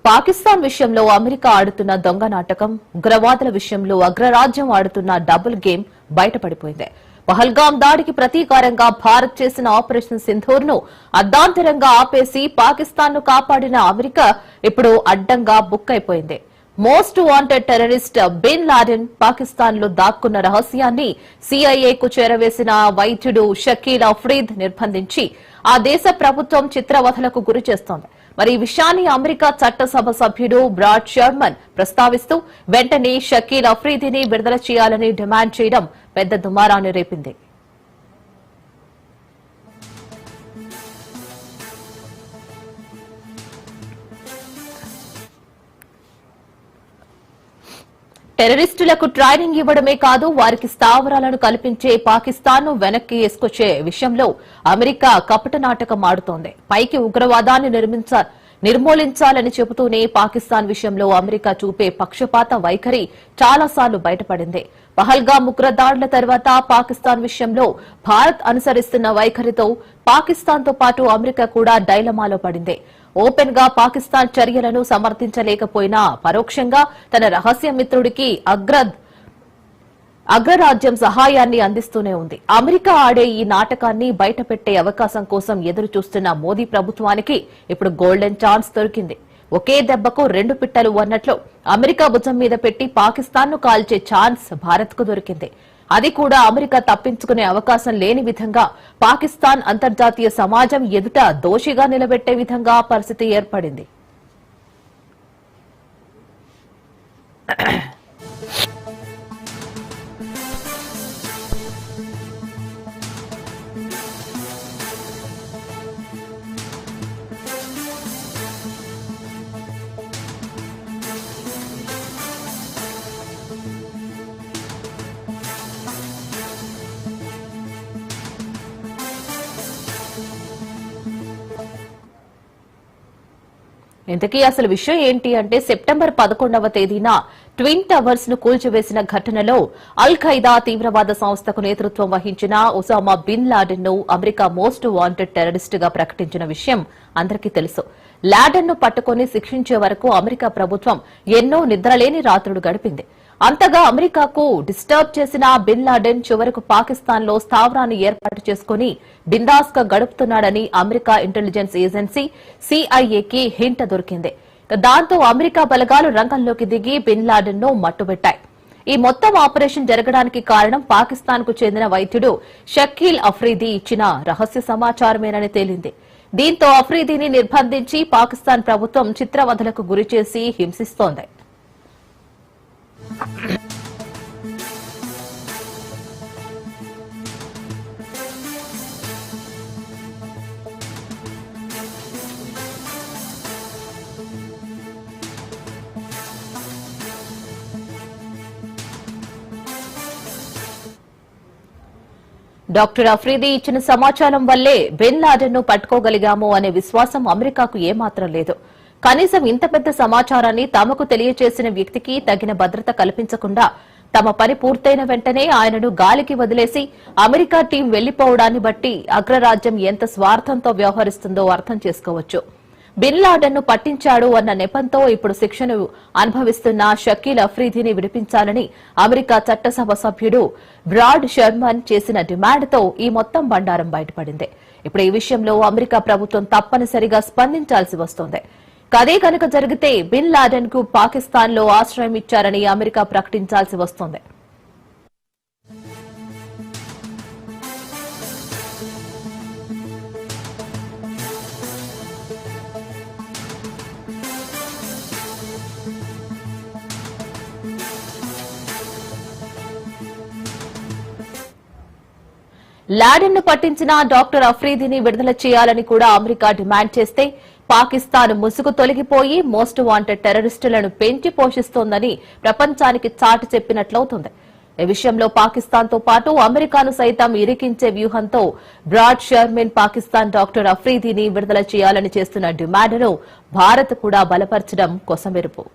పాకిస్తాన్ విషయంలో అమెరికా ఆడుతున్న దొంగ నాటకం, ఉగ్రవాదుల విషయంలో అగ్రరాజ్యం ఆడుతున్న డబుల్ గేమ్ బయటపడిపోయింది. పహల్గాం దాడికి ప్రతీకారంగా భారత్ చేసిన ఆపరేషన్ సింధూర్ ను అర్ధాంతరంగా ఆపేసి పాకిస్తాన్ ను కాపాడిన అమెరికా ఇప్పుడు అడ్డంగా బుక్ అయిపోయింది. Most wanted terrorist bin Laden Pakistan లో దాక్కున్న రహస్యాన్ని సిఐఏకు చేరవేసిన వైద్యుడు షకీల్ అఫ్రీద్ నిర్బంధించి ఆ దేశ ప్రభుత్వం చిత్రవధలకు గురి చేస్తోంది. మరి ఈ విషయాన్ని అమెరికా చట్టసభ సభ్యుడు బ్రాడ్ షెర్మన్ ప్రస్తావిస్తూ వెంటనే షకీల్ అఫ్రీదీని విడుదల చేయాలని డిమాండ్ చేయడం పెద్ద దుమారాన్ని రేపింది. టెర్రరిస్టులకు ట్రైనింగ్ ఇవ్వడమే కాదు, వారికి స్థావరాలను కల్పించే పాకిస్తాన్ ను వెనక్కి వేసుకొచ్చే విషయంలో అమెరికా కపట నాటకం ఆడుతోంది. పైకి ఉగ్రవాదాన్ని నిర్మూలించాలని చెబుతూనే పాకిస్తాన్ విషయంలో అమెరికా చూపే పక్షపాత వైఖరి చాలాసార్లు బయటపడింది. పహల్గాం ఉగ్రదాడుల తర్వాత పాకిస్తాన్ విషయంలో భారత్ అనుసరిస్తున్న వైఖరితో పాకిస్తాన్ తో పాటు అమెరికా కూడా డైలమాలో పడింది. ఓపెన్ గా పాకిస్తాన్ చర్యలను సమర్థించలేకపోయినా పరోక్షంగా తన రహస్య మిత్రుడికి అగ్రరాజ్యం సహాయాన్ని అందిస్తూనే ఉంది. అమెరికా ఆడే ఈ నాటకాన్ని బయటపెట్టే అవకాశం కోసం ఎదురు చూస్తున్న మోదీ ప్రభుత్వానికి ఇప్పుడు గోల్డెన్ ఛాన్స్ దొరికింది. ఒకే దెబ్బకు రెండు పిట్టలు అన్నట్లు అమెరికా భుజం మీద పెట్టి పాకిస్తాన్ ను కాల్చే ఛాన్స్ భారత్ కు దొరికింది. అది కూడా అమెరికా తప్పించుకునే అవకాశం లేని విధంగా పాకిస్తాన్ అంతర్జాతీయ సమాజం ఎదుట దోషిగా నిలబెట్టే విధంగా పరిస్థితి ఏర్పడింది. ఇంతకీ అసలు విషయం ఏంటి అంటే, సెప్టెంబర్ 11వ తేదీన ట్విన్ టవర్స్ ను కూల్చివేసిన ఘటనలో అల్ ఖైదా తీవ్రవాద సంస్థకు నేతృత్వం వహించిన ఒసామా బిన్ లాడెన్ ను అమెరికా మోస్ట్ వాంటెడ్ టెర్రరిస్ట్ గా ప్రకటించిన విషయం అందరికీ తెలుసు. లాడెన్ ను పట్టుకుని శిక్షించే వరకు అమెరికా ప్రభుత్వం ఎన్నో నిద్రలేని రాత్రులు గడిపింది. అంతగా అమెరికాకు డిస్టర్బ్ చేసిన బిన్ లాడెన్ చివరకు పాకిస్తాన్ లో స్థావరాన్ని ఏర్పాటు చేసుకుని బిందాస్ గా గడుపుతున్నాడని అమెరికా ఇంటెలిజెన్స్ ఏజెన్సీ సిఐఏకి హింట్ దొరికింది. దాంతో అమెరికా బలగాలు రంగంలోకి దిగి బిన్ లాడెన్ ను మట్టుబెట్టాయి. ఈ మొత్తం ఆపరేషన్ జరగడానికి కారణం పాకిస్తాన్ కు చెందిన వైద్యుడు షకీల్ అఫ్రీదీ ఇచ్చిన రహస్య సమాచారమేనని తేలింది. దీంతో అఫ్రీదీని నిర్బంధించి పాకిస్తాన్ ప్రభుత్వం చిత్రవధలకు గురిచేసి హింసిస్తోంది. డాక్టర్ అఫ్రీదీ ఇచ్చిన సమాచారం వల్లే బిన్ లాడెన్ ను పట్టుకోగలిగాము అనే విశ్వాసం అమెరికాకు ఏమాత్రం లేదు. కనీసం ఇంత పెద్ద సమాచారాన్ని తమకు తెలియజేసిన వ్యక్తికి తగిన భద్రత కల్పించకుండా తమ పని పూర్తయిన వెంటనే ఆయనను గాలికి వదిలేసి అమెరికా టీం వెళ్లిపోవడాన్ని బట్టి అగ్రరాజ్యం ఎంత స్వార్థంతో వ్యవహరిస్తుందో అర్థం చేసుకోవచ్చు. బిన్ లాడెన్ ను పట్టించాడు అన్న నెపంతో ఇప్పుడు శిక్షను అనుభవిస్తున్న షకీల్ అఫ్రీదీని విడిపించాలని అమెరికా చట్టసభ సభ్యుడు బ్రాడ్ షెర్మన్ చేసిన డిమాండ్తో ఈ మొత్తం బండారం బయటపడింది. ఇప్పుడు ఈ విషయంలో అమెరికా ప్రభుత్వం తప్పనిసరిగా స్పందించాల్సి వస్తోంది. అదే కనుక జరిగితే బిన్ లాడెన్ కు పాకిస్తాన్ లో ఆశ్రయం ఇచ్చారని అమెరికా ప్రకటించాల్సి వస్తోంది. లాడెన్ ను పట్టించిన డాక్టర్ అఫ్రీదీని విడుదల చేయాలని కూడా అమెరికా డిమాండ్ చేస్తే పాకిస్తాన్ ముసుగు తొలగిపోయి మోస్ట్ వాంటెడ్ టెర్రరిస్టులను పెంచి పోషిస్తోందని ప్రపంచానికి చాటి చెప్పినట్లవుతుంది. ఈ విషయంలో పాకిస్తాన్ తో పాటు అమెరికాను సైతం ఇరికించే వ్యూహంతో బ్రాడ్ షెర్మన్ పాకిస్తాన్ డాక్టర్ అఫ్రీదీని విడుదల చేయాలని చేస్తున్న డిమాండ్ను భారత్ కూడా బలపరచడం కొసమెరుపు.